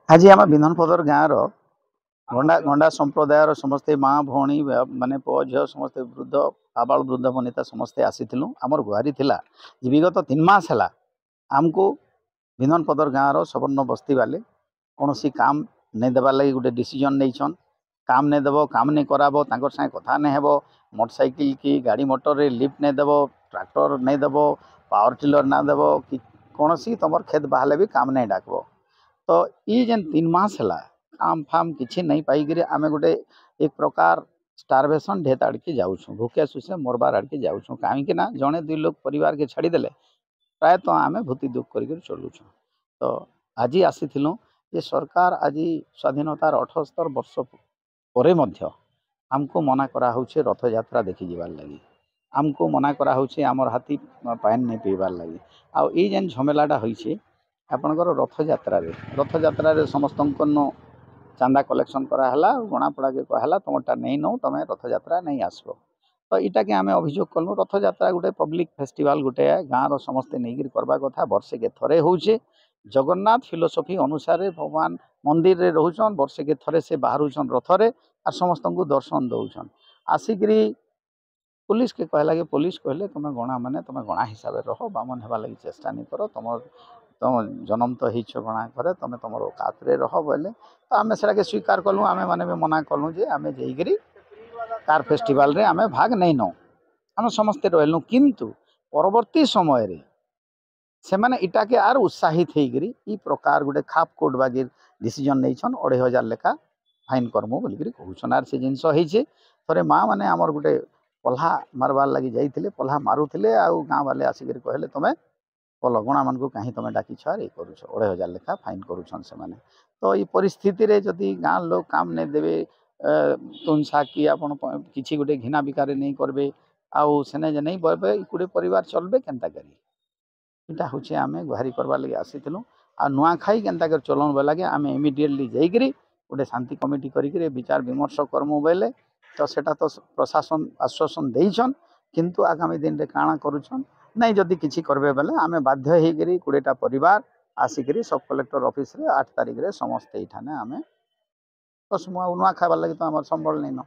आज आम विधानपदर गाँव गंडा गंडा संप्रदायर समस्ते माँ भौणी माने पुओ झील समस्ते वृद्ध आबाल वृद्ध वनिता समस्ते आसीलु आमर गुहारी थिला विगत 3 मास है आमको विधानपदर गाँव सवर्ण बस्ती वाले कौन सी काम नहीं देवार लगी गोटे डिसीजन नहीं काम नहीं देव काम नहीं कराब सागे कथा नहीं हेब मोटरसाइकिल की गाड़ी मोटर रे लिफ्ट नहीं देव ट्रैक्टर नहीं देव पावर टिलर ना देव कि कौन सी तुम खेत बाहले भी काम नहीं डाकब तो ये जेन 3 मास है काम फाम किसी नहीं पाई आम गोटे एक प्रकार स्टारवेशन ढेत आड़के जाऊँ भूखे सुसे मरबार आड़के जाऊँ कहीं जड़े 2 लोग परिवार के छाड़देले प्रायतः आम भूति दुख कर चलुँ। तो आज आसी ये सरकार आज स्वाधीनतार 78 वर्ष पर आमको मना करा रथ यात्रा देखी जीवार लगी आमको मना करा आमर हाथी पान नहीं पीबार लगी आउ ये जेन झमेलाटा होइछे आपणकर रथ यात्रा समस्त चांदा कलेक्शन कराला गणापड़ा के कहला तुमटा नहीं नौ तुम रथ यात्रा नहीं आसब तो इटा के आम अभियोग कलु रथ यात्रा गोटे पब्लिक फेस्टिवल गोटे गाँव समस्ते नहीं करवा कथा वर्षे के थरे होचे जगन्नाथ फिलोसफी अनुसार भगवान मंदिर रे रोचन वर्षे के थरे से बाहर रथरे आ समस्त को दर्शन दौन आसिकी पुलिस के कहला कि पुलिस कहले तुम गणा माने तुम गणा हिसाब से रह बामन होगा लगी चेष्टा नहीं कर तुम जन्म तो हो गणा करे तुम तुम औकात रे रह बोले तो आम से स्वीकार कलु आम मैंने भी मना कलु जे आम जाइए कार फेस्टिवल रे आम भाग नहीं नौ आम समस्ते रहलु किंतु परवर्ती समय रे से मैंने इटा के आर उत्साहित होकर ई प्रकार गोटे खाप कोड बागिर डिसीजन नहीं 2500 लेखा फाइन करमु बोलिक कहून आर से जिनस होइछे थरे माँ मैंने आमर गोटे पल्हा मारबार लगी जाइए पल्हा मारुले आउ गाँ वाले आसिक कहले तुम पल गणा मान को कहीं तुम डाकिछ आर ये कर 2500 लेखा फाइन करुछन से माने तो ये परिस्थिति रे जदि गाँ लोग काम नहीं देवे तुनसा कि आपन किसी गोटे घिना बिकार नहीं करबे आउ सेने जे नहीं बरबे गोटे परिवार चलबे केनता करी इटा हूँ आम गुहारी करवार लगे आसीलु आ नुआ खाई केनता कर चलन बेलागे आम इमिडिएटली जाइए गोटे शांति कमिटी करी विचार विमर्श करमु बेले तो सेटा तो प्रशासन आश्वासन देइछन किंतु आगामी दिन रे काଣା करूछन नहीं जदि किछि करबे बेले आमे बाध्य हेगिरी 20टा परिवार आसिकरी सब कलेक्टर ऑफिस रे 8 तारिख रे समस्त इठाने आमे कसमु नुआ खाइबार लगी तो आमर संबल नहीं न।